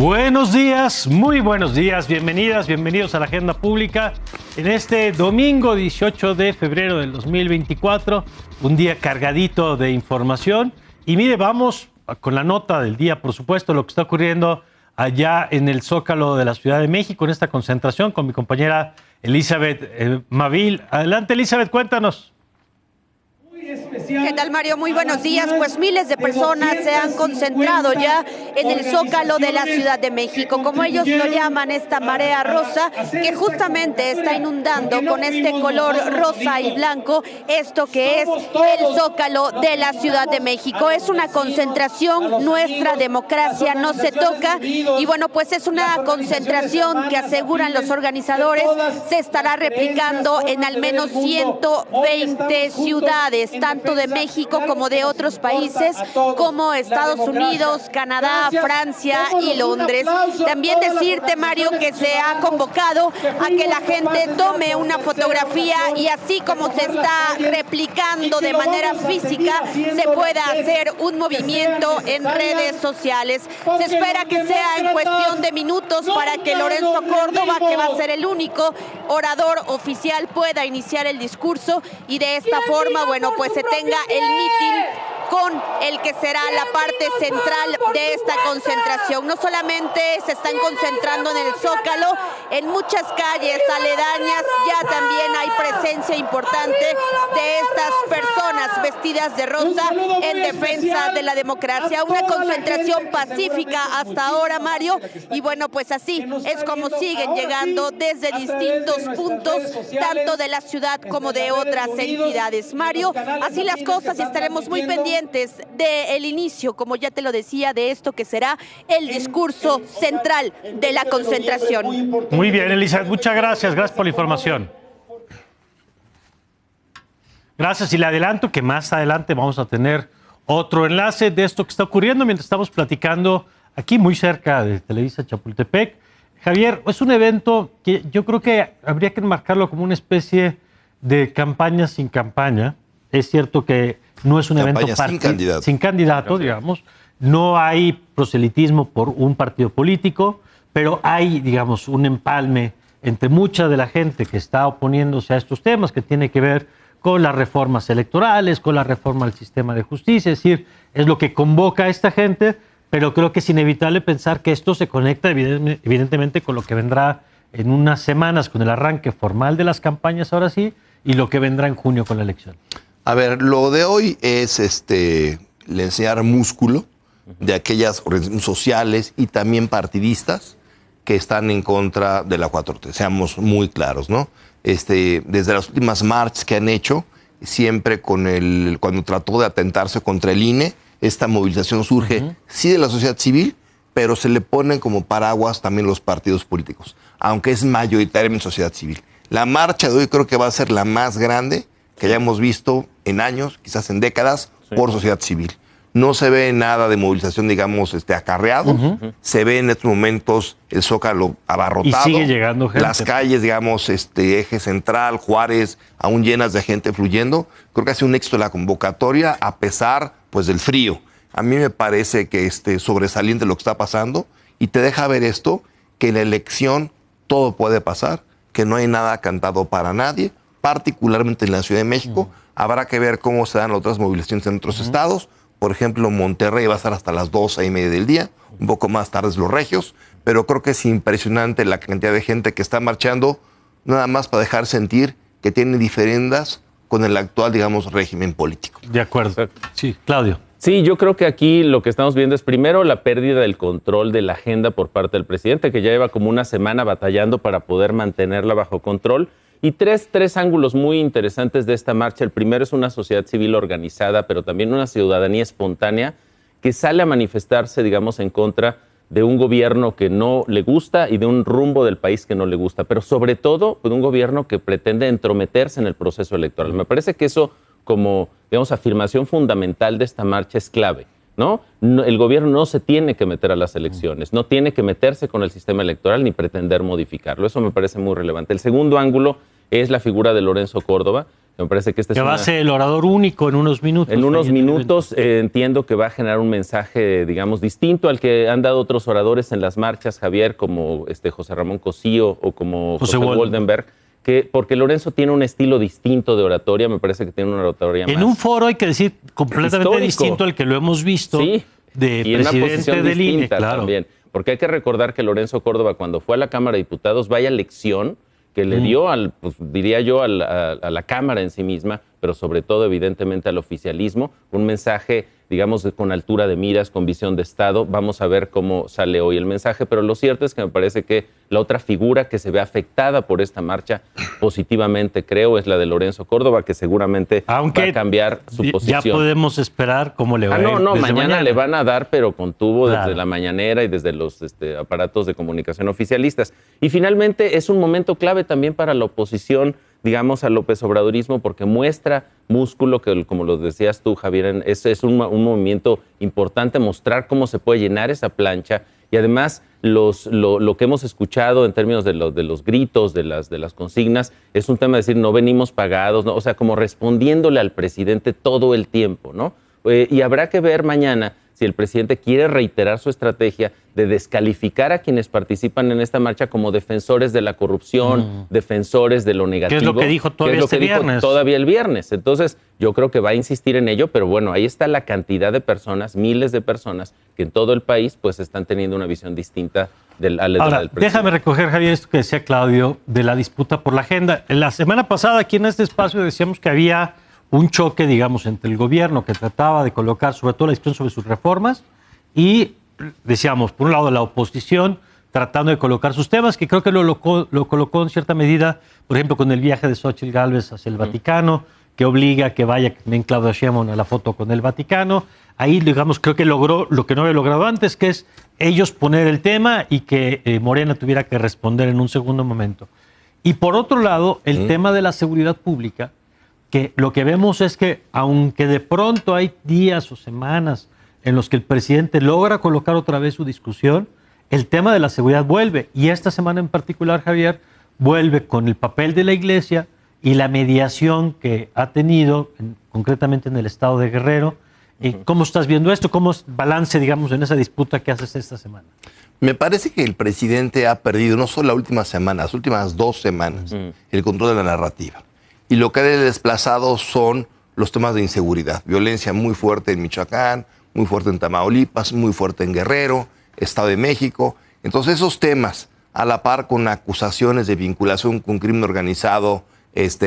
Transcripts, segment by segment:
Buenos días, muy buenos días, bienvenidas, bienvenidos a la Agenda Pública en este domingo 18 de febrero del 2024, un día cargadito de información. Y mire, vamos con la nota del día, por supuesto, lo que está ocurriendo allá en el Zócalo de la Ciudad de México, en esta concentración con mi compañera Elizabeth Mavil. Adelante, Elizabeth, cuéntanos. ¿Qué tal, Mario? Muy buenos días. Pues miles de personas se han concentrado ya en el Zócalo de la Ciudad de México, como ellos lo llaman, esta marea rosa, que justamente está inundando con este color rosa y blanco esto que es el Zócalo de la Ciudad de México. Es una concentración, nuestra democracia no se toca, y bueno, pues es una concentración que aseguran los organizadores se estará replicando en al menos 120 ciudades, tanto de México como de otros países como Estados Unidos, Canadá, Francia y Londres. También decirte, Mario, que se ha convocado a que la gente tome una fotografía y así como se está replicando de manera física, se pueda hacer un movimiento en redes sociales. Se espera que sea en cuestión de minutos para que Lorenzo Córdoba, que va a ser el único orador oficial, pueda iniciar el discurso y de esta forma, bueno, pues se tenga el mitin con el que será la parte central de esta concentración. No solamente se están concentrando en el Zócalo, en muchas calles aledañas ya también hay presencia importante de estas personas vestidas de rosa en defensa de la democracia. Una concentración pacífica hasta ahora, Mario, y bueno, pues así es como siguen llegando desde distintos puntos, tanto de la ciudad como de otras entidades. Mario, así las cosas, y estaremos muy pendientes del inicio, como ya te lo decía, de esto que será el discurso central de la concentración. Muy bien, Elizabeth, muchas gracias. Gracias por la información. Gracias, y le adelanto que más adelante vamos a tener otro enlace de esto que está ocurriendo mientras estamos platicando aquí muy cerca de Televisa Chapultepec. Javier, es un evento que yo creo que habría que enmarcarlo como una especie de campaña sin campaña. Es cierto que no es un evento sin candidato, digamos. No hay proselitismo por un partido político, pero hay, digamos, un empalme entre mucha de la gente que está oponiéndose a estos temas, que tiene que ver con las reformas electorales, con la reforma al sistema de justicia. Es decir, es lo que convoca a esta gente, pero creo que es inevitable pensar que esto se conecta evidentemente con lo que vendrá en unas semanas, con el arranque formal de las campañas, ahora sí, y lo que vendrá en junio con la elección. A ver, lo de hoy es le enseñar músculo de aquellas organizaciones sociales y también partidistas que están en contra de la 4T. Seamos muy claros, ¿no? Desde las últimas marchas que han hecho, siempre cuando trató de atentarse contra el INE, esta movilización surge sí de la sociedad civil, pero se le ponen como paraguas también los partidos políticos, aunque es mayoritariamente sociedad civil. La marcha de hoy creo que va a ser la más grande que hayamos visto en años, quizás en décadas, por sociedad civil. No se ve nada de movilización, digamos, acarreado. Se ve en estos momentos el Zócalo abarrotado. Y sigue llegando gente. Las calles, digamos, Eje Central, Juárez, aún llenas de gente fluyendo. Creo que ha sido un éxito la convocatoria, a pesar, pues, del frío. A mí me parece que sobresaliente lo que está pasando, y te deja ver esto, que en la elección todo puede pasar, que no hay nada cantado para nadie, particularmente en la Ciudad de México. Habrá que ver cómo se dan otras movilizaciones en otros estados. Por ejemplo, Monterrey va a estar hasta las 12:30 del día, un poco más tarde los Regios, pero creo que es impresionante la cantidad de gente que está marchando, nada más para dejar sentir que tiene diferendas con el actual, digamos, régimen político. De acuerdo. Sí, Claudio. Sí, yo creo que aquí lo que estamos viendo es primero la pérdida del control de la agenda por parte del presidente, que ya lleva como una semana batallando para poder mantenerla bajo control. Y tres ángulos muy interesantes de esta marcha. El primero es una sociedad civil organizada, pero también una ciudadanía espontánea que sale a manifestarse, digamos, en contra de un gobierno que no le gusta y de un rumbo del país que no le gusta, pero sobre todo de un gobierno que pretende entrometerse en el proceso electoral. Me parece que eso, como, digamos, afirmación fundamental de esta marcha es clave, ¿no? El gobierno no se tiene que meter a las elecciones, no tiene que meterse con el sistema electoral ni pretender modificarlo. Eso me parece muy relevante. El segundo ángulo es la figura de Lorenzo Córdoba, Me parece que va a ser el orador único en unos minutos. En unos minutos entiendo que va a generar un mensaje, digamos, distinto al que han dado otros oradores en las marchas, Javier, como José Ramón Cosío o como José Woldenberg, porque Lorenzo tiene un estilo distinto de oratoria, me parece que tiene una oratoria más... En un foro, hay que decir, completamente histórico, distinto al que lo hemos visto, sí, de y presidente del INE, claro. También, porque hay que recordar que Lorenzo Córdoba, cuando fue a la Cámara de Diputados, vaya lección que le dio, diría yo, a la Cámara en sí misma, pero sobre todo, evidentemente, al oficialismo, un mensaje, digamos, con altura de miras, con visión de Estado. Vamos a ver cómo sale hoy el mensaje, pero lo cierto es que me parece que la otra figura que se ve afectada por esta marcha positivamente, creo, es la de Lorenzo Córdoba, que seguramente va a cambiar su posición. Ya podemos esperar cómo le va a ir. No, mañana le van a dar, pero con tubo desde la mañanera y desde los aparatos de comunicación oficialistas. Y finalmente es un momento clave también para la oposición, digamos, al López Obradorismo, porque muestra músculo, que como lo decías tú, Javier, es un movimiento importante, mostrar cómo se puede llenar esa plancha, y además lo que hemos escuchado en términos de los gritos, de las consignas, es un tema de decir, no venimos pagados, ¿no? O sea, como respondiéndole al presidente todo el tiempo, ¿no? Y habrá que ver mañana si el presidente quiere reiterar su estrategia de descalificar a quienes participan en esta marcha como defensores de la corrupción, defensores de lo negativo. ¿Qué es lo que dijo todavía viernes? Todavía el viernes. Entonces, yo creo que va a insistir en ello, pero bueno, ahí está la cantidad de personas, miles de personas, que en todo el país pues están teniendo una visión distinta del presidente. Déjame recoger, Javier, esto que decía Claudio, de la disputa por la agenda. La semana pasada, aquí en este espacio, decíamos que había un choque, digamos, entre el gobierno que trataba de colocar sobre todo la discusión sobre sus reformas y, decíamos, por un lado la oposición tratando de colocar sus temas, que creo que lo colocó en cierta medida, por ejemplo, con el viaje de Xóchitl Gálvez hacia el Vaticano, que obliga a que vaya también Claudia Sheinbaum a la foto con el Vaticano. Ahí, digamos, creo que logró lo que no había logrado antes, que es ellos poner el tema y que Morena tuviera que responder en un segundo momento. Y por otro lado, el tema de la seguridad pública, que lo que vemos es que, aunque de pronto hay días o semanas en los que el presidente logra colocar otra vez su discusión, el tema de la seguridad vuelve. Y esta semana en particular, Javier, vuelve con el papel de la Iglesia y la mediación que ha tenido, concretamente en el estado de Guerrero. ¿Cómo estás viendo esto? ¿Cómo es balance, digamos, en esa disputa que haces esta semana? Me parece que el presidente ha perdido, no solo la última semana, las últimas 2 semanas, el control de la narrativa. Y lo que ha desplazado son los temas de inseguridad. Violencia muy fuerte en Michoacán, muy fuerte en Tamaulipas, muy fuerte en Guerrero, Estado de México. Entonces esos temas, a la par con acusaciones de vinculación con crimen organizado,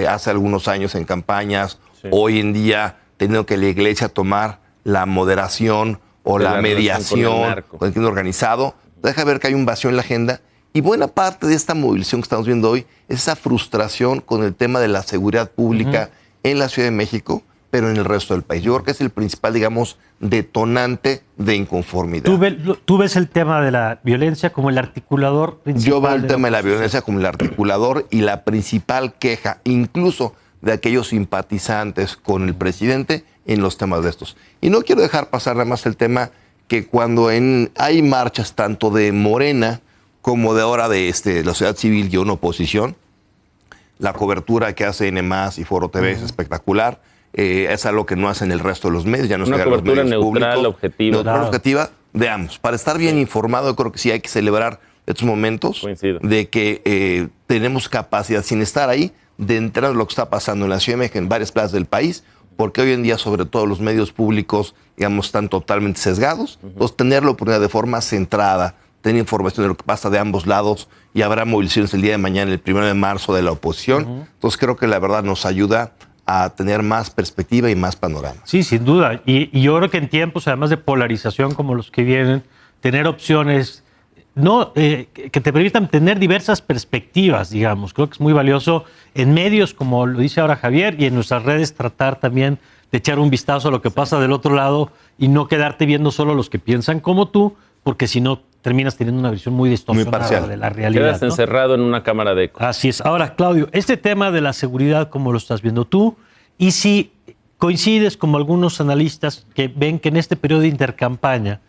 hace algunos años en campañas, hoy en día teniendo que la Iglesia tomar la moderación o la mediación con el crimen organizado, deja ver que hay un vacío en la agenda. Y buena parte de esta movilización que estamos viendo hoy es esa frustración con el tema de la seguridad pública en la Ciudad de México, pero en el resto del país. Yo creo que es el principal, digamos, detonante de inconformidad. ¿Tú ves el tema de la violencia como el articulador principal? Yo veo el tema de la violencia como el articulador y la principal queja, incluso de aquellos simpatizantes con el presidente en los temas de estos. Y no quiero dejar pasar nada más el tema que cuando hay marchas tanto de Morena como de ahora de la sociedad civil y una oposición, la cobertura que hace N+ y Foro TV es espectacular. Es algo que no hacen el resto de los medios, ya no una cobertura neutral, objetiva de ambos. Para estar bien informado, yo creo que sí hay que celebrar estos momentos. Coincido. De que tenemos capacidad, sin estar ahí, de entrar en lo que está pasando en la Ciudad de México, en varias plazas del país, porque hoy en día, sobre todo, los medios públicos, digamos, están totalmente sesgados. Entonces, tener la oportunidad de forma centrada, tener información de lo que pasa de ambos lados, y habrá movilizaciones el día de mañana, el 1 de marzo, de la oposición. Entonces, creo que la verdad nos ayuda a tener más perspectiva y más panorama. Sí, sin duda. Y yo creo que en tiempos, además de polarización como los que vienen, tener opciones que te permitan tener diversas perspectivas, digamos. Creo que es muy valioso en medios, como lo dice ahora Javier, y en nuestras redes tratar también de echar un vistazo a lo que pasa del otro lado y no quedarte viendo solo los que piensan como tú, porque si no terminas teniendo una visión muy distorsionada de la realidad. Quedas encerrado en una cámara de eco. Así es. Ahora, Claudio, este tema de la seguridad, ¿cómo lo estás viendo tú? Y si coincides como algunos analistas que ven que en este periodo de intercampaña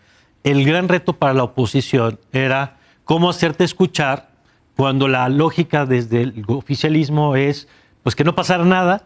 el gran reto para la oposición era cómo hacerte escuchar cuando la lógica desde el oficialismo es pues que no pasara nada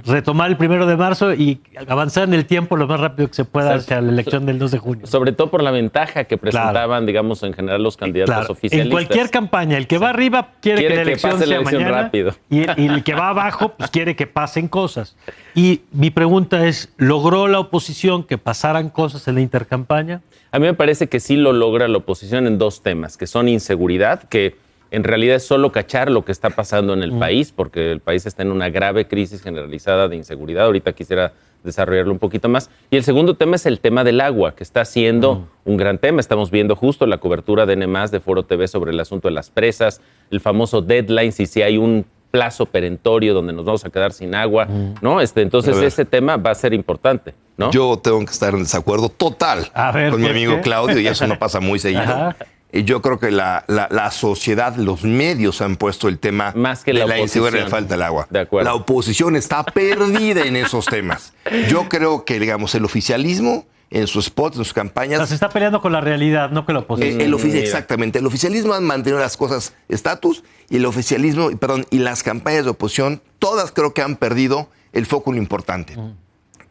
retomar el 1 de marzo y avanzar en el tiempo lo más rápido que se pueda hacia la elección del 2 de junio. Sobre todo por la ventaja que presentaban, digamos, en general los candidatos oficialistas. En cualquier campaña, el que va arriba quiere que la elección pase sea mañana rápido. Y el que va abajo pues quiere que pasen cosas. Y mi pregunta es, ¿logró la oposición que pasaran cosas en la intercampaña? A mí me parece que sí lo logra la oposición en dos temas, que son inseguridad, que en realidad es solo cachar lo que está pasando en el país, porque el país está en una grave crisis generalizada de inseguridad. Ahorita quisiera desarrollarlo un poquito más. Y el segundo tema es el tema del agua, que está siendo un gran tema. Estamos viendo justo la cobertura de N+, de Foro TV sobre el asunto de las presas, el famoso deadline, si hay un plazo perentorio donde nos vamos a quedar sin agua, ¿no? Entonces ese tema va a ser importante, ¿no? Yo tengo que estar en desacuerdo total con mi amigo Claudio, y eso no pasa muy seguido. Y yo creo que la sociedad, los medios han puesto el tema más que de la inseguridad y la falta del agua. De acuerdo. La oposición está perdida en esos temas. Yo creo que, digamos, el oficialismo en sus spots, en sus campañas... O sea, se está peleando con la realidad, no con la oposición. Exactamente. El oficialismo ha mantenido las cosas estatus y y las campañas de oposición, todas creo que han perdido el foco en lo importante.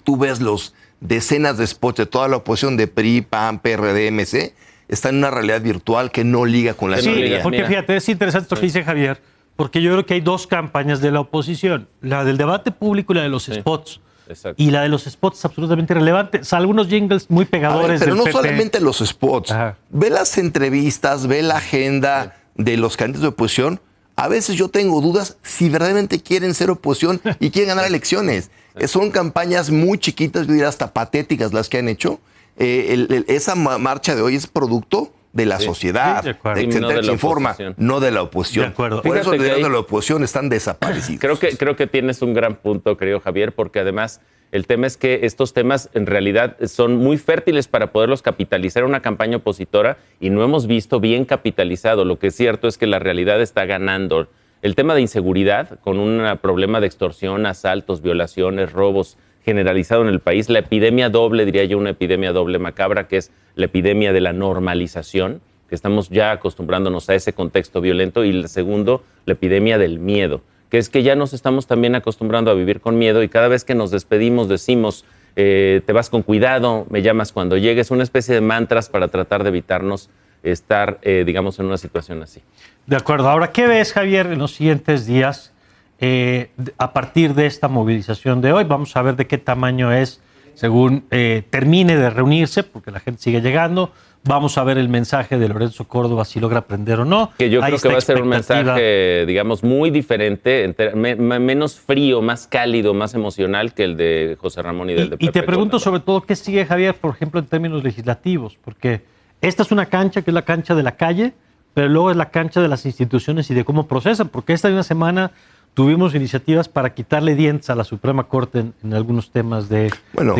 Tú ves los decenas de spots de toda la oposición de PRI, PAN, PRD, MC, están en una realidad virtual que no liga con la realidad. Porque fíjate, es interesante esto que dice Javier, porque yo creo que hay dos campañas de la oposición, la del debate público y la de los spots. Exacto. Y la de los spots es absolutamente irrelevante. Algunos jingles muy pegadores. Pero del no PP. solamente los spots. Ve las entrevistas, ve la agenda de los candidatos de oposición. A veces yo tengo dudas si verdaderamente quieren ser oposición y quieren ganar elecciones. Son campañas muy chiquitas, yo diría hasta patéticas las que han hecho. Esa marcha de hoy es producto de la sociedad, de que se informa, no de la oposición. De acuerdo. Por eso, de la oposición están desaparecidos. Creo que tienes un gran punto, querido Javier, porque además el tema es que estos temas en realidad son muy fértiles para poderlos capitalizar en una campaña opositora y no hemos visto bien capitalizado. Lo que es cierto es que la realidad está ganando. El tema de inseguridad, con un problema de extorsión, asaltos, violaciones, robos generalizado en el país, la epidemia doble, diría yo, una epidemia doble macabra, que es la epidemia de la normalización, que estamos ya acostumbrándonos a ese contexto violento, y el segundo, la epidemia del miedo, que es que ya nos estamos también acostumbrando a vivir con miedo y cada vez que nos despedimos decimos, te vas con cuidado, me llamas cuando llegues, una especie de mantras para tratar de evitarnos estar, digamos, en una situación así. De acuerdo. Ahora, ¿qué ves, Javier, en los siguientes días a partir de esta movilización de hoy? Vamos a ver de qué tamaño es según termine de reunirse, porque la gente sigue llegando. Vamos a ver el mensaje de Lorenzo Córdoba, si logra aprender o no. Que yo creo que va a ser un mensaje, digamos, muy diferente, menos frío, más cálido, más emocional que el de José Ramón y del de Pepe. Y te pregunto sobre todo, ¿qué sigue, Javier, por ejemplo, en términos legislativos? Porque esta es una cancha que es la cancha de la calle, pero luego es la cancha de las instituciones y de cómo procesan, porque esta una semana tuvimos iniciativas para quitarle dientes a la Suprema Corte en algunos temas de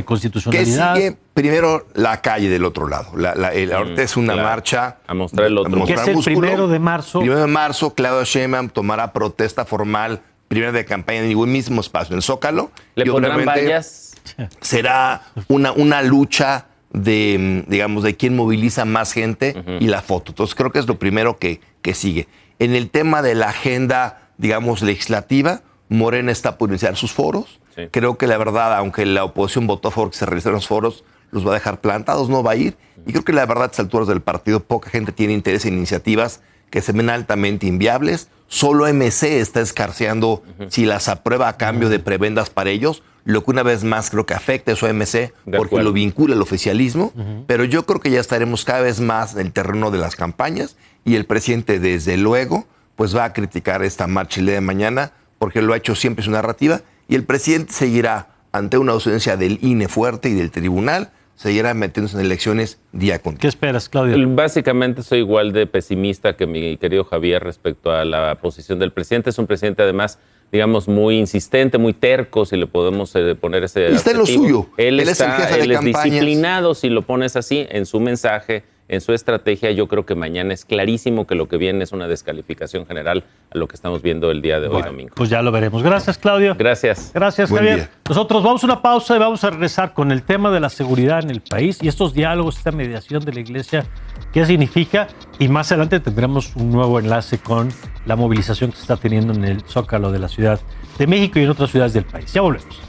constitucionalidad. ¿Qué sigue? Primero, la calle del otro lado. Ahorita es una marcha a mostrar el otro. Que es el 1 de marzo. 1 de marzo, Claudia Sheinbaum tomará protesta formal, primero de campaña en el mismo espacio, en el Zócalo. ¿Le pondrán vallas? Será una lucha de, digamos, de quién moviliza más gente y la foto. Entonces, creo que es lo primero que sigue. En el tema de la agenda, digamos, legislativa, Morena está por iniciar sus foros. Sí. Creo que la verdad, aunque la oposición votó a favor que se realizaran los foros, los va a dejar plantados, no va a ir. Y creo que la verdad, a estas alturas del partido, poca gente tiene interés en iniciativas que se ven altamente inviables. Solo MC está escarceando si las aprueba a cambio de prebendas para ellos, lo que una vez más creo que afecta eso a MC porque lo vincula al oficialismo. Pero yo creo que ya estaremos cada vez más en el terreno de las campañas y el presidente, desde luego, pues va a criticar esta marcha el día de mañana, porque lo ha hecho siempre su narrativa, y el presidente seguirá ante una ausencia del INE fuerte y del tribunal, seguirá metiéndose en elecciones día con día. ¿Qué esperas, Claudia? Básicamente soy igual de pesimista que mi querido Javier respecto a la posición del presidente. Es un presidente, además, digamos, muy insistente, muy terco, si le podemos poner ese adjetivo. Está en lo suyo. Él es el jefe de campañas. Disciplinado, si lo pones así, en su mensaje, en su estrategia. Yo creo que mañana es clarísimo que lo que viene es una descalificación general a lo que estamos viendo el día de hoy, domingo. Pues ya lo veremos. Gracias, Claudio. Gracias. Gracias, Buen Javier. día. Nosotros vamos a una pausa y vamos a regresar con el tema de la seguridad en el país y estos diálogos, esta mediación de la Iglesia, qué significa. Y más adelante tendremos un nuevo enlace con la movilización que se está teniendo en el Zócalo de la Ciudad de México y en otras ciudades del país. Ya volvemos.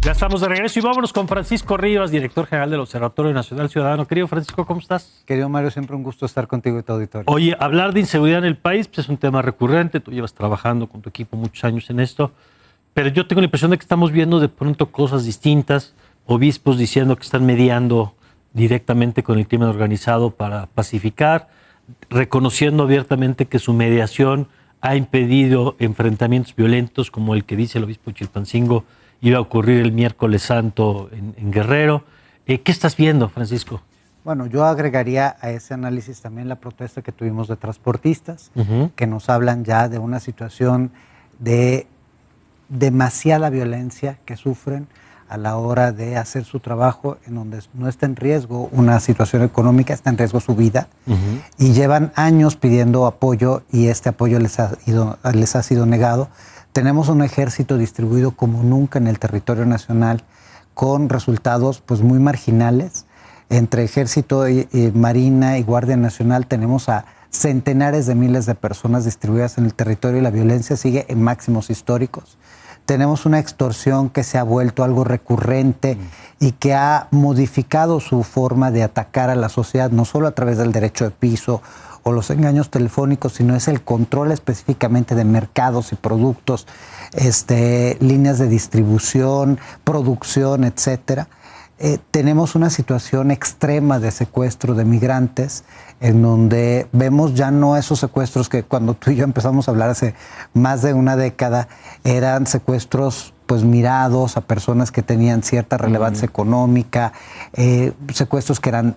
Ya estamos de regreso y vámonos con Francisco Rivas, director general del Observatorio Nacional Ciudadano. Querido Francisco, ¿cómo estás? Querido Mario, siempre un gusto estar contigo y tu auditorio. Oye, hablar de inseguridad en el país pues, es un tema recurrente. Tú llevas trabajando con tu equipo muchos años en esto, pero yo tengo la impresión de que estamos viendo de pronto cosas distintas. Obispos diciendo que están mediando directamente con el crimen organizado para pacificar, reconociendo abiertamente que su mediación ha impedido enfrentamientos violentos como el que dice el obispo Chilpancingo iba a ocurrir el miércoles santo en Guerrero. ¿Qué estás viendo, Francisco? Bueno, yo agregaría a ese análisis también la protesta que tuvimos de transportistas, que nos hablan ya de una situación de demasiada violencia que sufren a la hora de hacer su trabajo, en donde no está en riesgo una situación económica, está en riesgo su vida, y llevan años pidiendo apoyo y este apoyo les ha sido negado. Tenemos un ejército distribuido como nunca en el territorio nacional, con resultados pues muy marginales. Entre ejército, marina y Guardia Nacional tenemos a centenares de miles de personas distribuidas en el territorio y la violencia sigue en máximos históricos. Tenemos una extorsión que se ha vuelto algo recurrente y que ha modificado su forma de atacar a la sociedad, no solo a través del derecho de piso o los engaños telefónicos, sino es el control específicamente de mercados y productos, líneas de distribución, producción, etcétera. Tenemos una situación extrema de secuestro de migrantes, en donde vemos ya no esos secuestros que cuando tú y yo empezamos a hablar hace más de una década, eran secuestros pues mirados a personas que tenían cierta relevancia económica, secuestros que eran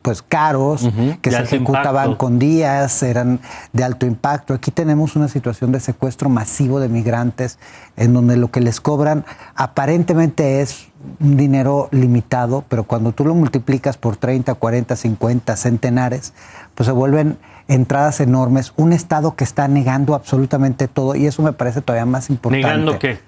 pues caros, que se ejecutaban con días, eran de alto impacto. Aquí tenemos una situación de secuestro masivo de migrantes en donde lo que les cobran aparentemente es un dinero limitado, pero cuando tú lo multiplicas por 30, 40, 50, centenares, pues se vuelven entradas enormes. Un Estado que está negando absolutamente todo y eso me parece todavía más importante. ¿Negando qué?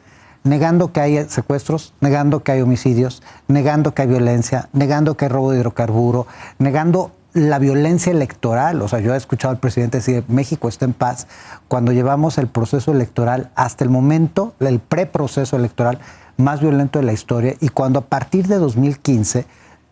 Negando que hay secuestros, negando que hay homicidios, negando que hay violencia, negando que hay robo de hidrocarburo, negando la violencia electoral. O sea, yo he escuchado al presidente decir México está en paz cuando llevamos el proceso electoral hasta el momento, el preproceso electoral más violento de la historia y cuando a partir de 2015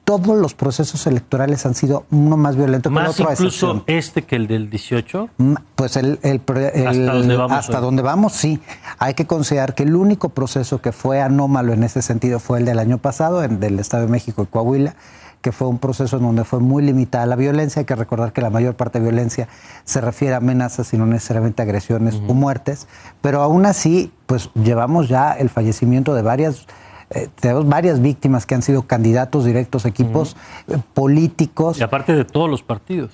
todos los procesos electorales han sido uno más violento que el otro. Más incluso que el del 18. Pues hasta donde vamos, sí. Hay que considerar que el único proceso que fue anómalo en ese sentido fue el del año pasado, el del Estado de México y Coahuila, que fue un proceso en donde fue muy limitada la violencia. Hay que recordar que la mayor parte de violencia se refiere a amenazas y no necesariamente agresiones o muertes. Pero aún así, pues llevamos ya el fallecimiento de tenemos varias víctimas que han sido candidatos directos a equipos políticos. Y aparte de todos los partidos.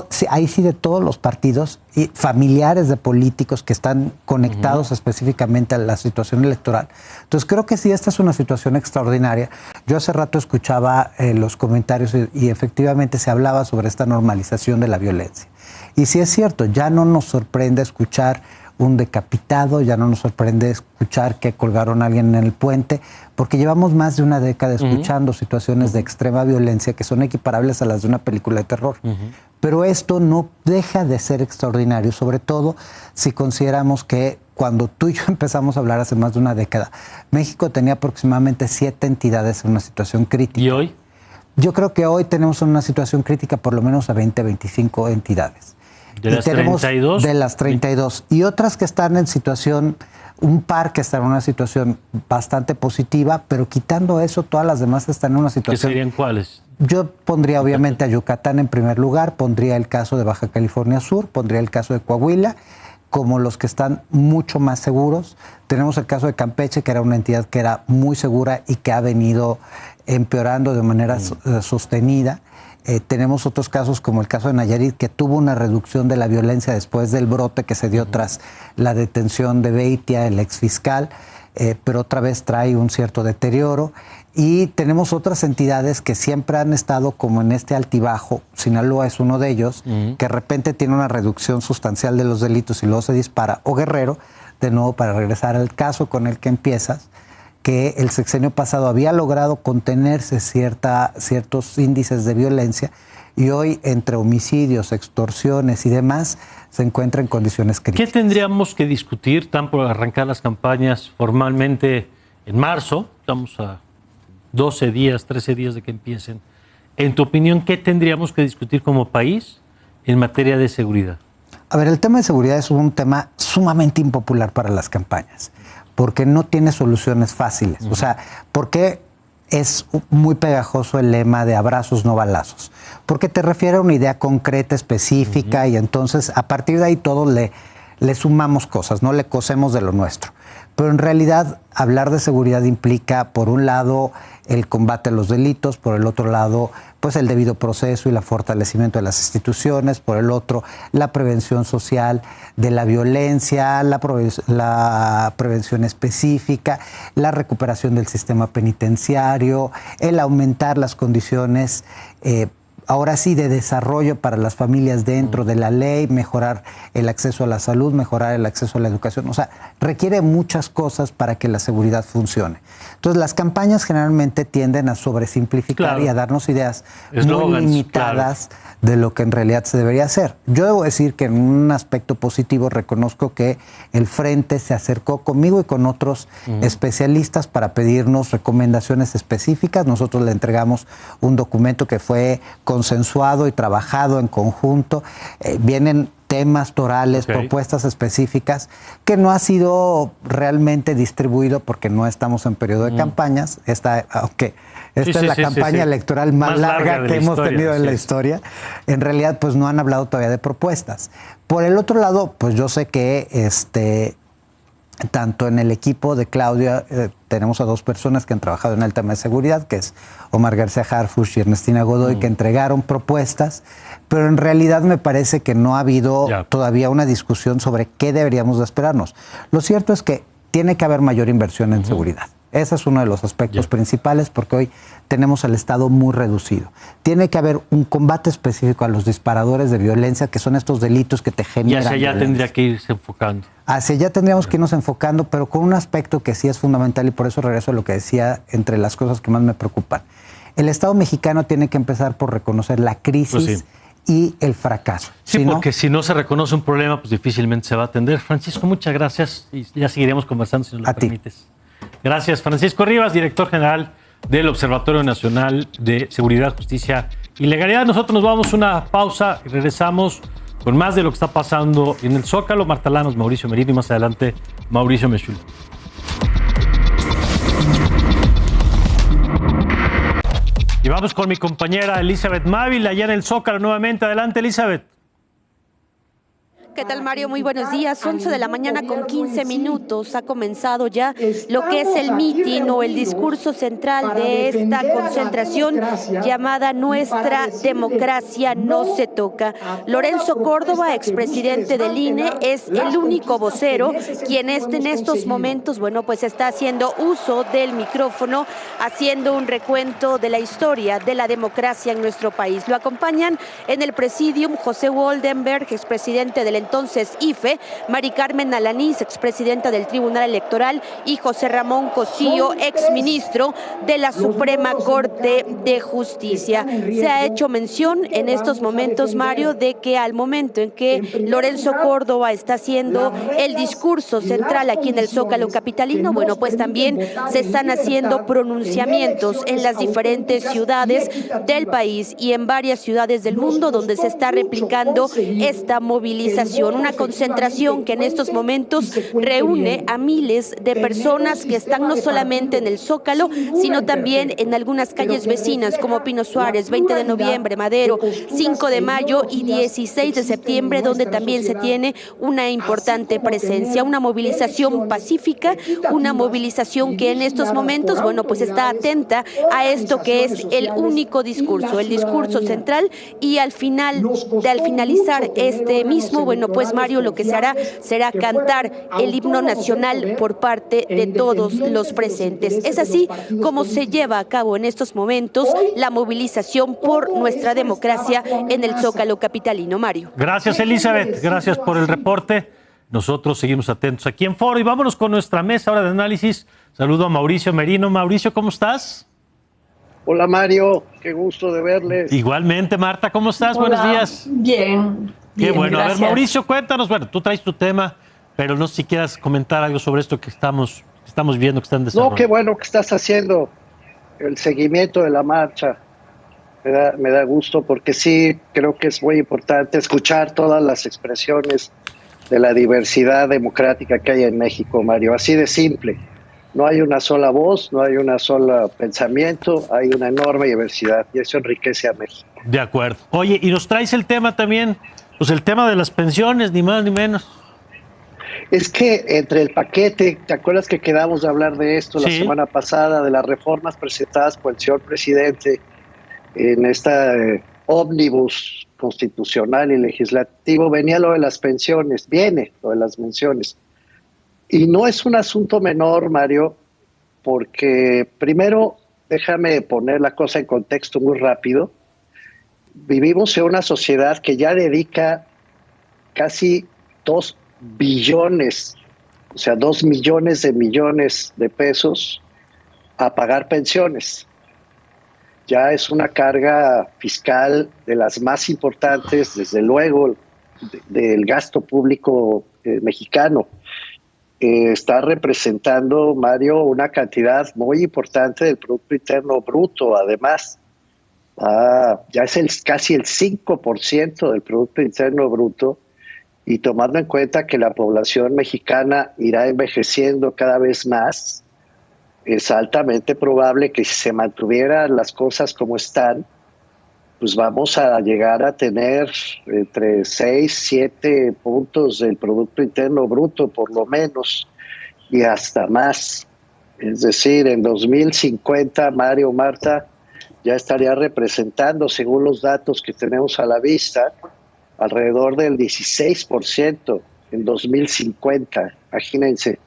Sí, ahí sí de todos los partidos y familiares de políticos que están conectados específicamente a la situación electoral. Entonces creo que sí, esta es una situación extraordinaria. Yo hace rato escuchaba los comentarios y efectivamente se hablaba sobre esta normalización de la violencia. Y sí es cierto, ya no nos sorprende escuchar un decapitado, ya no nos sorprende escuchar que colgaron a alguien en el puente, porque llevamos más de una década escuchando situaciones de extrema violencia que son equiparables a las de una película de terror. Pero esto no deja de ser extraordinario, sobre todo si consideramos que cuando tú y yo empezamos a hablar hace más de una década, México tenía aproximadamente 7 entidades en una situación crítica. ¿Y hoy? Yo creo que hoy tenemos una situación crítica por lo menos a 20, 25 entidades. ¿De las 32? De las 32. Y otras que están en situación, un par que están en una situación bastante positiva, pero quitando eso, todas las demás están en una situación... ¿Qué serían cuáles? Yo pondría obviamente a Yucatán en primer lugar, pondría el caso de Baja California Sur, pondría el caso de Coahuila, como los que están mucho más seguros. Tenemos el caso de Campeche, que era una entidad que era muy segura y que ha venido empeorando de manera sostenida. Tenemos otros casos como el caso de Nayarit, que tuvo una reducción de la violencia después del brote que se dio tras la detención de Beitia, el exfiscal, pero otra vez trae un cierto deterioro. Y tenemos otras entidades que siempre han estado como en este altibajo. Sinaloa es uno de ellos, que de repente tiene una reducción sustancial de los delitos y luego se dispara. O Guerrero, de nuevo, para regresar al caso con el que empiezas, que el sexenio pasado había logrado contenerse ciertos índices de violencia y hoy entre homicidios, extorsiones y demás se encuentra en condiciones críticas. ¿Qué tendríamos que discutir? Están por arrancar las campañas formalmente en marzo, estamos a 12 días, 13 días de que empiecen. En tu opinión, ¿qué tendríamos que discutir como país en materia de seguridad? A ver, el tema de seguridad es un tema sumamente impopular para las campañas, porque no tiene soluciones fáciles. O sea, porque es muy pegajoso el lema de abrazos, no balazos. Porque te refiere a una idea concreta, específica, y entonces a partir de ahí todos le sumamos cosas, no le cosemos de lo nuestro. Pero en realidad hablar de seguridad implica, por un lado, el combate a los delitos, por el otro lado, pues el debido proceso y el fortalecimiento de las instituciones, por el otro, la prevención social de la violencia, la prevención específica, la recuperación del sistema penitenciario, el aumentar las condiciones ahora sí, de desarrollo para las familias dentro de la ley, mejorar el acceso a la salud, mejorar el acceso a la educación. O sea, requiere muchas cosas para que la seguridad funcione. Entonces, las campañas generalmente tienden a sobresimplificar y a darnos ideas muy limitadas de lo que en realidad se debería hacer. Yo debo decir que en un aspecto positivo reconozco que el Frente se acercó conmigo y con otros especialistas para pedirnos recomendaciones específicas. Nosotros le entregamos un documento que fue consensuado y trabajado en conjunto. Vienen temas torales, propuestas específicas, que no ha sido realmente distribuido porque no estamos en periodo de campañas. Esta es la campaña electoral más larga que hemos tenido en la historia. En realidad, pues no han hablado todavía de propuestas. Por el otro lado, pues yo sé que tanto en el equipo de Claudia tenemos a dos personas que han trabajado en el tema de seguridad, que es Omar García Harfuch y Ernestina Godoy, que entregaron propuestas, pero en realidad me parece que no ha habido todavía una discusión sobre qué deberíamos de esperarnos. Lo cierto es que tiene que haber mayor inversión en seguridad. Ese es uno de los aspectos principales, porque hoy tenemos el Estado muy reducido. Tiene que haber un combate específico a los disparadores de violencia, que son estos delitos que te generan. Y hacia allá tendría que irse enfocando. Hacia allá tendríamos que irnos enfocando, pero con un aspecto que sí es fundamental, y por eso regreso a lo que decía, entre las cosas que más me preocupan. El Estado mexicano tiene que empezar por reconocer la crisis y el fracaso. Sí, porque si no se reconoce un problema, pues difícilmente se va a atender. Francisco, muchas gracias y ya seguiremos conversando si nos lo permites. Gracias, Francisco Rivas, director general del Observatorio Nacional de Seguridad, Justicia y Legalidad. Nosotros nos vamos a una pausa y regresamos con más de lo que está pasando en el Zócalo. Marta Lanos, Mauricio Merino y más adelante Mauricio Mechul. Y vamos con mi compañera Elizabeth Mávila, allá en el Zócalo nuevamente. Adelante, Elizabeth. ¿Qué tal, Mario? Muy buenos días. 11 de la mañana con 15 minutos. Ha comenzado ya lo que es el mitin o el discurso central de esta concentración llamada Nuestra Democracia No Se Toca. Lorenzo Córdoba, expresidente del INE, es el único vocero quien en estos momentos, pues está haciendo uso del micrófono, haciendo un recuento de la historia de la democracia en nuestro país. Lo acompañan en el presidium José Woldenberg, expresidente del entonces IFE, Mari Carmen Alanís, expresidenta del Tribunal Electoral, y José Ramón Cosío, exministro de la Suprema Corte de Justicia. Se ha hecho mención en estos momentos, Mario, de que al momento en que Lorenzo Córdoba está haciendo el discurso central aquí en el Zócalo capitalino, pues también se están haciendo pronunciamientos en las diferentes ciudades del país y en varias ciudades del mundo donde se está replicando esta movilización una concentración que en estos momentos reúne a miles de personas que están no solamente en el Zócalo, sino también en algunas calles vecinas como Pino Suárez, 20 de noviembre, Madero, 5 de mayo y 16 de septiembre, donde también se tiene una importante presencia, una movilización pacífica, una movilización que en estos momentos, bueno, pues está atenta a esto que es el único discurso, el discurso central, y al finalizar este mismo, bueno, pues Mario, lo que se hará será cantar el himno nacional por parte de todos los presentes. Es así como se lleva a cabo en estos momentos la movilización por nuestra democracia en el Zócalo capitalino, Mario. Gracias, Elizabeth. Gracias por el reporte. Nosotros seguimos atentos aquí en Foro y vámonos con nuestra mesa ahora de análisis. Saludo a Mauricio Merino. Mauricio, ¿cómo estás? Hola Mario, qué gusto de verles. Igualmente, Marta, ¿cómo estás? Hola. Buenos días. Bien. Qué bueno. Gracias. A ver, Mauricio, cuéntanos. Bueno, tú traes tu tema, pero no sé si quieras comentar algo sobre esto que estamos viendo que está en desarrollo. No, qué bueno que estás haciendo el seguimiento de la marcha. Me da gusto porque sí, creo que es muy importante escuchar todas las expresiones de la diversidad democrática que hay en México, Mario. Así de simple. No hay una sola voz, no hay una sola pensamiento, hay una enorme diversidad y eso enriquece a México. De acuerdo. Oye, y nos traes el tema también, pues el tema de las pensiones, ni más ni menos. Es que entre el paquete, ¿te acuerdas que quedamos de hablar de esto la semana pasada, de las reformas presentadas por el señor presidente en esta ómnibus constitucional y legislativo? Venía lo de las pensiones, viene lo de las pensiones. Y no es un asunto menor, Mario, porque primero, déjame poner la cosa en contexto muy rápido. Vivimos en una sociedad que ya dedica casi 2 billones, o sea, 2 millones de pesos a pagar pensiones. Ya es una carga fiscal de las más importantes, desde luego, del gasto público mexicano. Está representando, Mario, una cantidad muy importante del Producto Interno Bruto, además. Ya es casi el 5% del Producto Interno Bruto, y tomando en cuenta que la población mexicana irá envejeciendo cada vez más, es altamente probable que si se mantuvieran las cosas como están, pues vamos a llegar a tener entre 6, 7 puntos del Producto Interno Bruto, por lo menos, y hasta más. Es decir, en 2050, Mario, Marta, ya estaría representando, según los datos que tenemos a la vista, alrededor del 16% en 2050. Imagínense,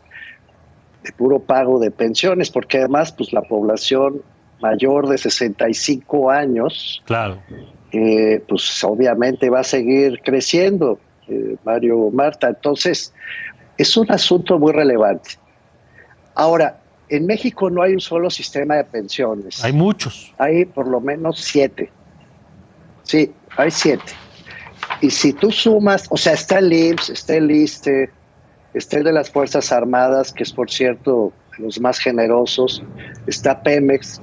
de puro pago de pensiones, porque además, pues la población mayor de 65 años, claro, pues obviamente va a seguir creciendo, Mario, Marta. Entonces, es un asunto muy relevante. Ahora, en México no hay un solo sistema de pensiones. Hay muchos. Hay por lo menos 7. Sí, hay 7. Y si tú sumas, o sea, está el IMSS, está el ISSSTE, está el de las Fuerzas Armadas, que es, por cierto, los más generosos, está Pemex,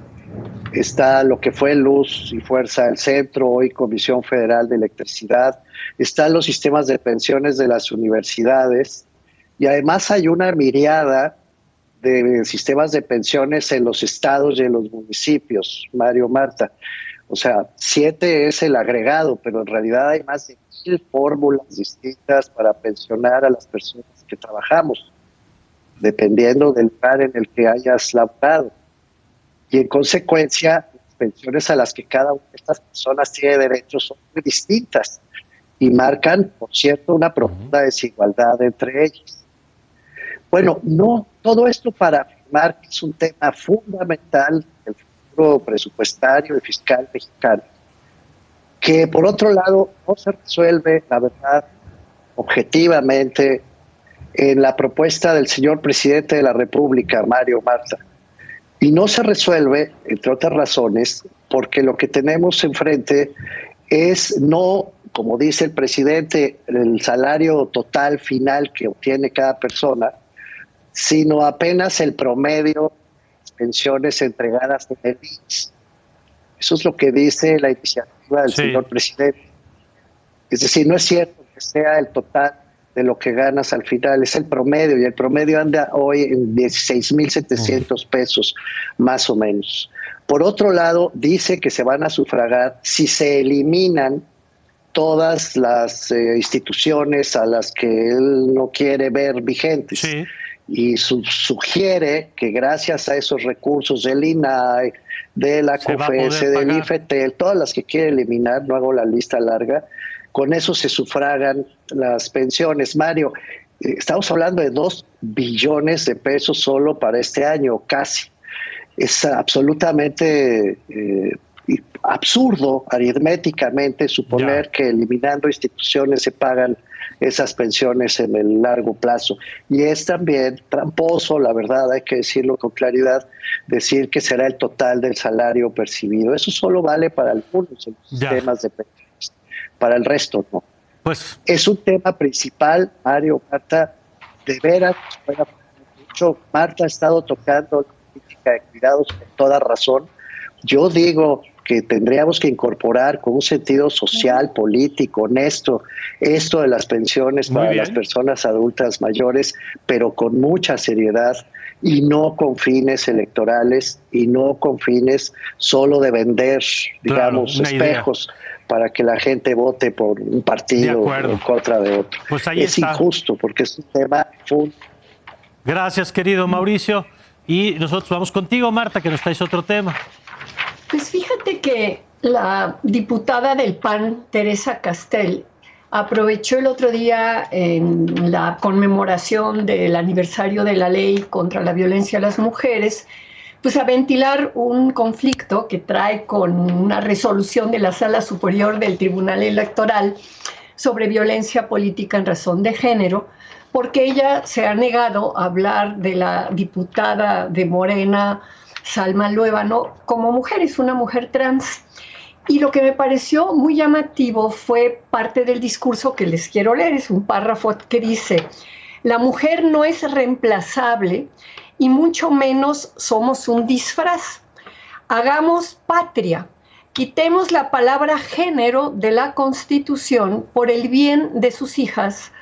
está lo que fue Luz y Fuerza del Centro, hoy Comisión Federal de Electricidad, están los sistemas de pensiones de las universidades, y además hay una miriada de sistemas de pensiones en los estados y en los municipios, Mario, Marta. O sea, 7 es el agregado, pero en realidad hay más de 1000 fórmulas distintas para pensionar a las personas que trabajamos, dependiendo del lugar en el que hayas laborado. Y en consecuencia, las pensiones a las que cada una de estas personas tiene derecho son muy distintas y marcan, por cierto, una profunda desigualdad entre ellas. Bueno, no, todo esto para afirmar que es un tema fundamental del futuro presupuestario y fiscal mexicano, que por otro lado no se resuelve, la verdad, objetivamente, en la propuesta del señor presidente de la República, Mario, Marta. Y no se resuelve, entre otras razones, porque lo que tenemos enfrente es no, como dice el presidente, el salario total final que obtiene cada persona, sino apenas el promedio de pensiones entregadas en el IMSS. Eso es lo que dice la iniciativa del señor presidente. Es decir, no es cierto que sea el total de lo que ganas al final, es el promedio, y el promedio anda hoy en 16,700 pesos, más o menos. Por otro lado, dice que se van a sufragar si se eliminan todas las instituciones a las que él no quiere ver vigentes. Sí. Y sugiere que gracias a esos recursos del INAI, de la COFESE, del IFETEL, todas las que quiere eliminar, no hago la lista larga, con eso se sufragan las pensiones. Mario, estamos hablando de 2 billones de pesos solo para este año, casi. Es absolutamente absurdo aritméticamente suponer que eliminando instituciones se pagan esas pensiones en el largo plazo. Y es también tramposo, la verdad, hay que decirlo con claridad, decir que será el total del salario percibido. Eso solo vale para algunos en los sistemas de pensiones. Para el resto no. Pues es un tema principal, Mario, Marta, de veras, mucho. Marta ha estado tocando la política de cuidados con toda razón. Yo digo que tendríamos que incorporar con un sentido social, político, honesto, esto de las pensiones para las personas adultas mayores, pero con mucha seriedad y no con fines electorales y no con fines solo de vender, digamos, espejos para que la gente vote por un partido en contra de otro. Pues ahí es está. Injusto porque es un tema fundamental. Gracias, querido Mauricio. Y nosotros vamos contigo, Marta, que nos traes otro tema. Pues fíjate que la diputada del PAN, Teresa Castel, aprovechó el otro día en la conmemoración del aniversario de la ley contra la violencia a las mujeres, pues a ventilar un conflicto que trae con una resolución de la Sala Superior del Tribunal Electoral sobre violencia política en razón de género, porque ella se ha negado a hablar de la diputada de Morena, Salma Luébano, como mujer, es una mujer trans. Y lo que me pareció muy llamativo fue parte del discurso que les quiero leer, es un párrafo que dice: la mujer no es reemplazable y mucho menos somos un disfraz. Hagamos patria, quitemos la palabra género de la Constitución por el bien de sus hijas,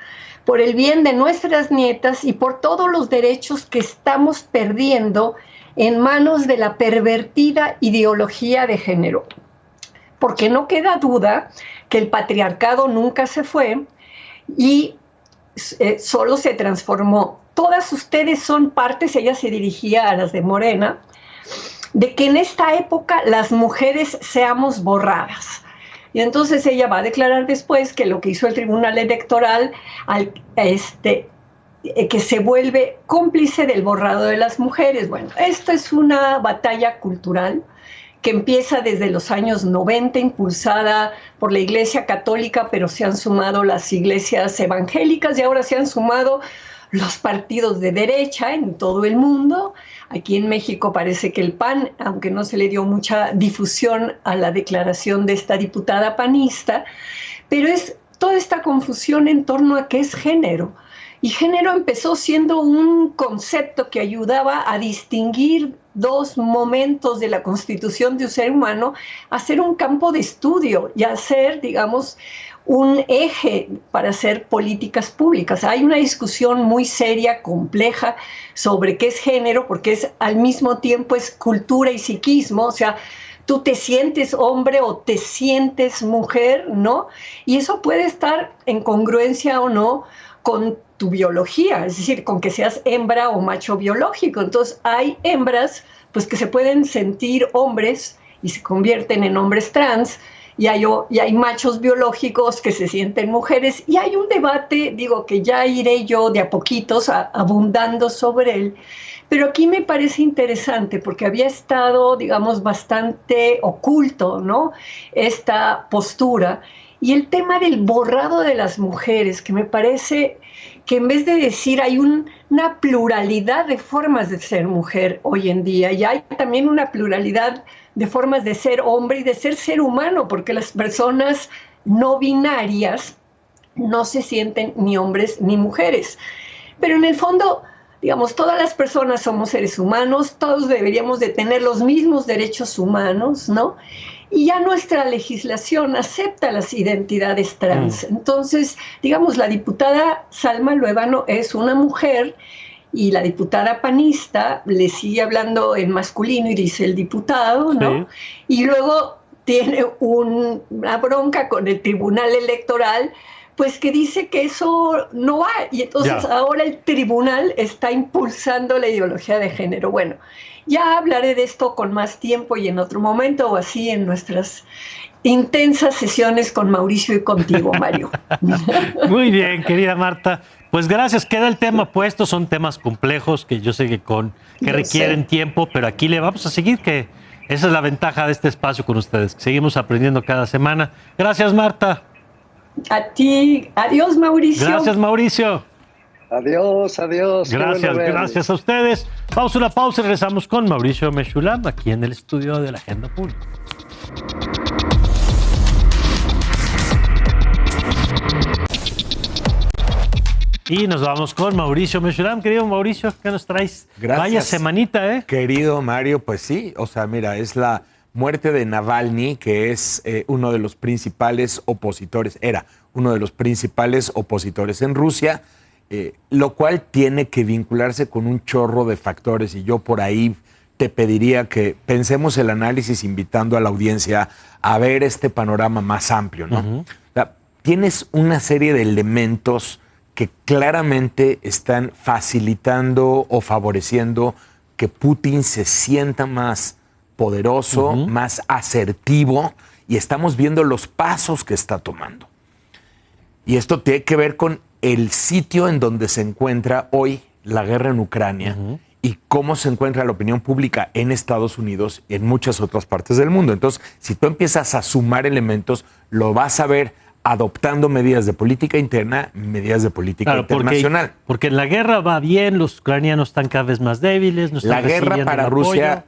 por el bien de nuestras nietas y por todos los derechos que estamos perdiendo en manos de la pervertida ideología de género. Porque no queda duda que el patriarcado nunca se fue y solo se transformó. Todas ustedes son partes, ella se dirigía a las de Morena, de que en esta época las mujeres seamos borradas. Y entonces ella va a declarar después que lo que hizo el Tribunal Electoral, que se vuelve cómplice del borrado de las mujeres. Bueno, esto es una batalla cultural que empieza desde los años 90, impulsada por la Iglesia Católica, pero se han sumado las iglesias evangélicas y ahora se han sumado los partidos de derecha en todo el mundo. Aquí en México parece que el PAN, aunque no se le dio mucha difusión a la declaración de esta diputada panista, pero es toda esta confusión en torno a qué es género. Y género empezó siendo un concepto que ayudaba a distinguir dos momentos de la constitución de un ser humano, a ser un campo de estudio y a ser, digamos, un eje para hacer políticas públicas. Hay una discusión muy seria, compleja, sobre qué es género, porque es al mismo tiempo es cultura y psiquismo, o sea, tú te sientes hombre o te sientes mujer, ¿no? Y eso puede estar en congruencia o no con tu biología, es decir, con que seas hembra o macho biológico. Entonces hay hembras pues que se pueden sentir hombres y se convierten en hombres trans, y hay machos biológicos que se sienten mujeres, y hay un debate, digo, que ya iré yo de a poquitos abundando sobre él, pero aquí me parece interesante porque había estado, digamos, bastante oculto, ¿no?, esta postura, y el tema del borrado de las mujeres, que me parece que en vez de decir hay una pluralidad de formas de ser mujer hoy en día, y hay también una pluralidad de formas de ser hombre y de ser humano, porque las personas no binarias no se sienten ni hombres ni mujeres. Pero en el fondo, digamos, todas las personas somos seres humanos, todos deberíamos de tener los mismos derechos humanos, ¿no? y ya nuestra legislación acepta las identidades trans. Entonces, digamos, la diputada Salma Luébano es una mujer y la diputada panista le sigue hablando en masculino y dice el diputado, ¿no? Sí. Y luego tiene una bronca con el Tribunal Electoral, pues que dice que eso no va. Y entonces ahora el tribunal está impulsando la ideología de género. Bueno, ya hablaré de esto con más tiempo y en otro momento o así en nuestras intensas sesiones con Mauricio y contigo, Mario. Muy bien, querida Marta. Pues gracias, queda el tema puesto, son temas complejos que yo sé que requieren tiempo, pero aquí le vamos a seguir, que esa es la ventaja de este espacio con ustedes, que seguimos aprendiendo cada semana. Gracias, Marta. A ti, adiós, Mauricio. Gracias, Mauricio. Adiós. Gracias, gracias a ustedes. Vamos a una pausa y regresamos con Mauricio Meshulam aquí en el estudio de la Agenda Pública. Y nos vamos con Mauricio Meshulam. Querido Mauricio, ¿qué nos traes? Gracias. Vaya semanita, ¿eh? Querido Mario, pues sí, o sea, mira, es la muerte de Navalny, que es uno de los principales opositores, era uno de los principales opositores en Rusia, lo cual tiene que vincularse con un chorro de factores, y yo por ahí te pediría que pensemos el análisis invitando a la audiencia a ver este panorama más amplio, ¿no? O sea, tienes una serie de elementos que claramente están facilitando o favoreciendo que Putin se sienta más poderoso, más asertivo, y estamos viendo los pasos que está tomando. Y esto tiene que ver con el sitio en donde se encuentra hoy la guerra en Ucrania y cómo se encuentra la opinión pública en Estados Unidos y en muchas otras partes del mundo. Entonces, si tú empiezas a sumar elementos, lo vas a ver adoptando medidas de política interna, medidas de política internacional. Porque la guerra va bien, los ucranianos están cada vez más débiles. No están la guerra para Rusia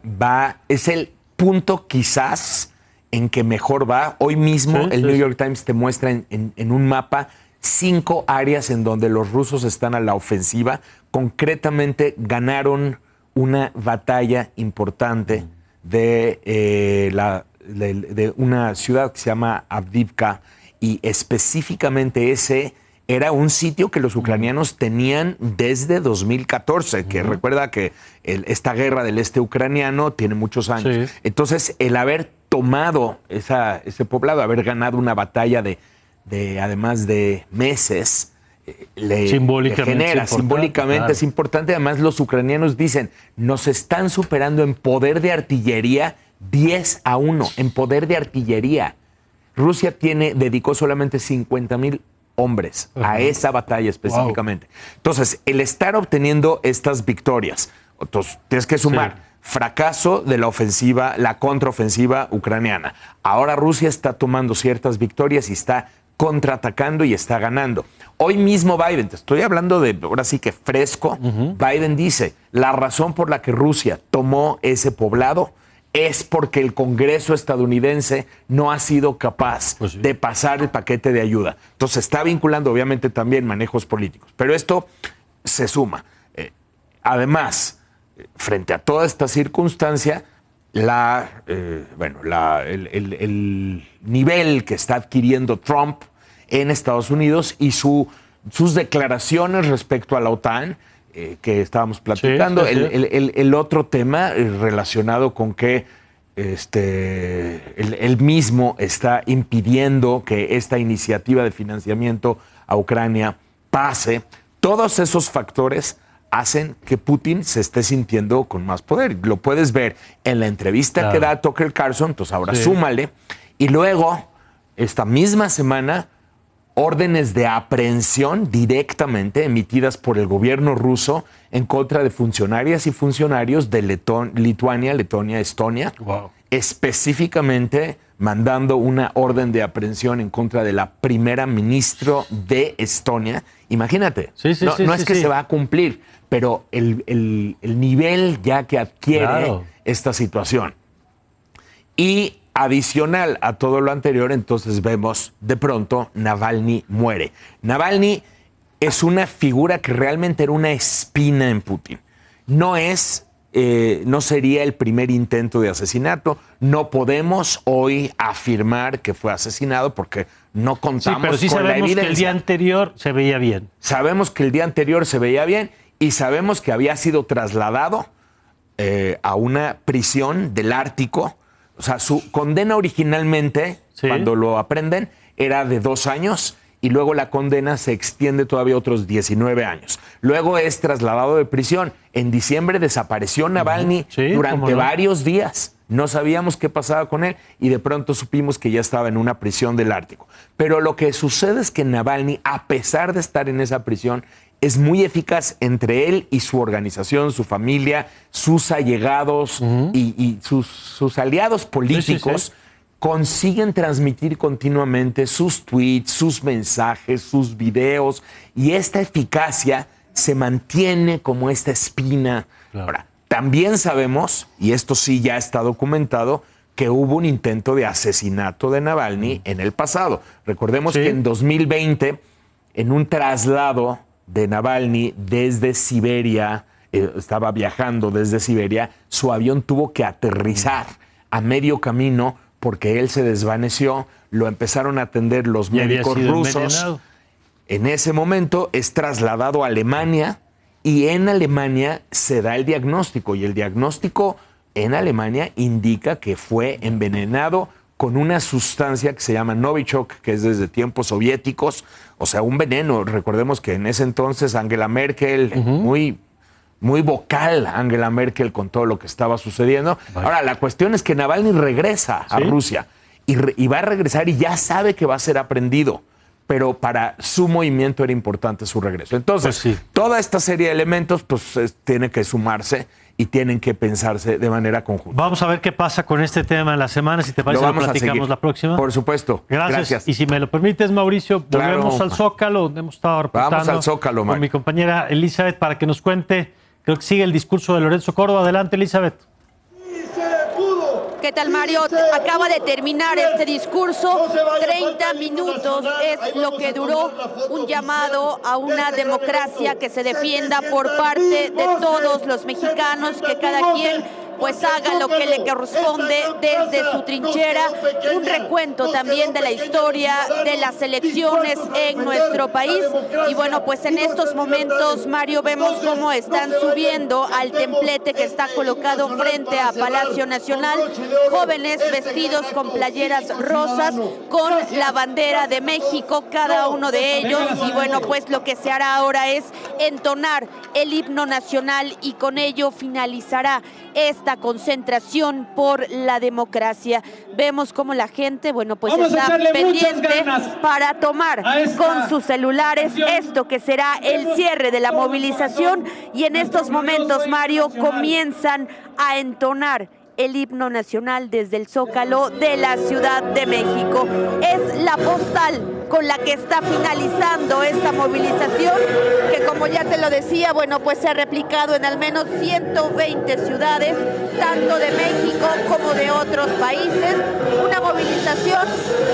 es el punto quizás en que mejor va. Hoy mismo el New York Times te muestra en un mapa 5 áreas en donde los rusos están a la ofensiva. Concretamente ganaron una batalla importante de una ciudad que se llama Avdiivka, y específicamente ese era un sitio que los ucranianos tenían desde 2014, que recuerda que esta guerra del este ucraniano tiene muchos años. Sí. Entonces, el haber tomado ese poblado, haber ganado una batalla de además de meses, le genera, simbólicamente es importante. Además, los ucranianos dicen, nos están superando en poder de artillería 10-1, en poder de artillería. Rusia dedicó solamente 50,000 hombres a esa batalla específicamente. Entonces, el estar obteniendo estas victorias, entonces, tienes que sumar fracaso de la ofensiva, la contraofensiva ucraniana. Ahora Rusia está tomando ciertas victorias y está contraatacando y está ganando. Hoy mismo Biden, te estoy hablando de, ahora sí que fresco, Biden dice, la razón por la que Rusia tomó ese poblado es porque el Congreso estadounidense no ha sido capaz de pasar el paquete de ayuda. Entonces está vinculando obviamente también manejos políticos. Pero esto se suma. Además, frente a toda esta circunstancia, el nivel que está adquiriendo Trump en Estados Unidos y sus declaraciones respecto a la OTAN, que estábamos platicando. El otro tema relacionado con que él mismo está impidiendo que esta iniciativa de financiamiento a Ucrania pase. Todos esos factores hacen que Putin se esté sintiendo con más poder. Lo puedes ver en la entrevista que da Tucker Carlson, entonces ahora súmale. Y luego, esta misma semana, órdenes de aprehensión directamente emitidas por el gobierno ruso en contra de funcionarias y funcionarios de Lituania, Letonia, Estonia, específicamente mandando una orden de aprehensión en contra de la primera ministra de Estonia. Imagínate, no es que se va a cumplir, pero el nivel ya que adquiere esta situación. Y adicional a todo lo anterior, entonces vemos de pronto Navalny muere. Navalny es una figura que realmente era una espina en Putin. No es no sería el primer intento de asesinato. No podemos hoy afirmar que fue asesinado porque no contamos pero sí con la evidencia. Que el día anterior se veía bien. Sabemos que el día anterior se veía bien y sabemos que había sido trasladado a una prisión del Ártico. O sea, su condena originalmente, cuando lo aprenden, era de 2 años y luego la condena se extiende todavía otros 19 años. Luego es trasladado de prisión. En diciembre desapareció Navalny durante varios días. No sabíamos qué pasaba con él y de pronto supimos que ya estaba en una prisión del Ártico. Pero lo que sucede es que Navalny, a pesar de estar en esa prisión, es muy eficaz entre él y su organización, su familia, sus allegados y sus aliados políticos. Consiguen transmitir continuamente sus tweets, sus mensajes, sus videos, y esta eficacia se mantiene como esta espina. Claro. Ahora, también sabemos, y esto sí ya está documentado, que hubo un intento de asesinato de Navalny en el pasado. Recordemos que en 2020, en un traslado de Navalny desde Siberia, estaba viajando desde Siberia, su avión tuvo que aterrizar a medio camino porque él se desvaneció, lo empezaron a atender los médicos rusos. Envenenado. En ese momento es trasladado a Alemania y en Alemania se da el diagnóstico, y el diagnóstico en Alemania indica que fue envenenado con una sustancia que se llama Novichok, que es desde tiempos soviéticos, o sea, un veneno. Recordemos que en ese entonces Angela Merkel, muy vocal Angela Merkel con todo lo que estaba sucediendo. Ahora, la cuestión es que Navalny regresa a Rusia y va a regresar y ya sabe que va a ser aprendido, pero para su movimiento era importante su regreso. Entonces, toda esta serie de elementos pues tiene que sumarse y tienen que pensarse de manera conjunta. Vamos a ver qué pasa con este tema en la semana. Si te parece, lo platicamos la próxima. Por supuesto. Gracias. Y si me lo permites, Mauricio, volvemos al Zócalo, donde hemos estado reportando. Vamos al Zócalo, con mi compañera Elizabeth, para que nos cuente. Creo que sigue el discurso de Lorenzo Córdoba. Adelante, Elizabeth. ¿Qué tal, Mario? Acaba de terminar este discurso. 30 minutos es lo que duró, un llamado a una democracia que se defienda por parte de todos los mexicanos, que cada quien pues haga lo que le corresponde desde su trinchera. Un recuento también de la historia de las elecciones en nuestro país. Y bueno, pues en estos momentos, Mario, vemos cómo están subiendo al templete que está colocado frente a Palacio Nacional jóvenes vestidos con playeras rosas con la bandera de México, cada uno de ellos. Y bueno, pues lo que se hará ahora es entonar el himno nacional y con ello finalizará esta concentración por la democracia. Vemos cómo la gente, bueno, pues está pendiente para tomar con sus celulares esto que será el cierre de la movilización, y en estos momentos, Mario, comienzan a entonar el himno nacional desde el Zócalo de la Ciudad de México. Es la postal con la que está finalizando esta movilización, que como ya te lo decía, bueno, pues se ha replicado en al menos 120 ciudades, tanto de México como de otros países. Una movilización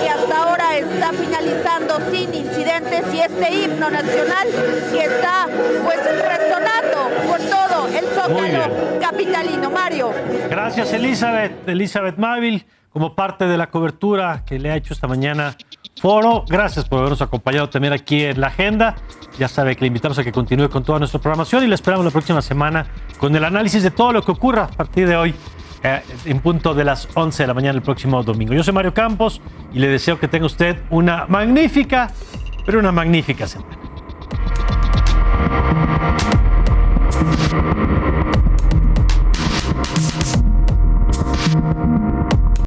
que hasta ahora está finalizando sin incidentes, y este himno nacional que está pues resonando por todo el Zócalo capitalino. Mario. Gracias, Elizabeth Mávil, como parte de la cobertura que le ha hecho esta mañana Foro. Gracias por habernos acompañado también aquí en La Agenda. Ya sabe que le invitamos a que continúe con toda nuestra programación y le esperamos la próxima semana con el análisis de todo lo que ocurra a partir de hoy, en punto de las 11 de la mañana el próximo domingo. Yo soy Mario Campos y le deseo que tenga usted una magnífica, pero una magnífica semana.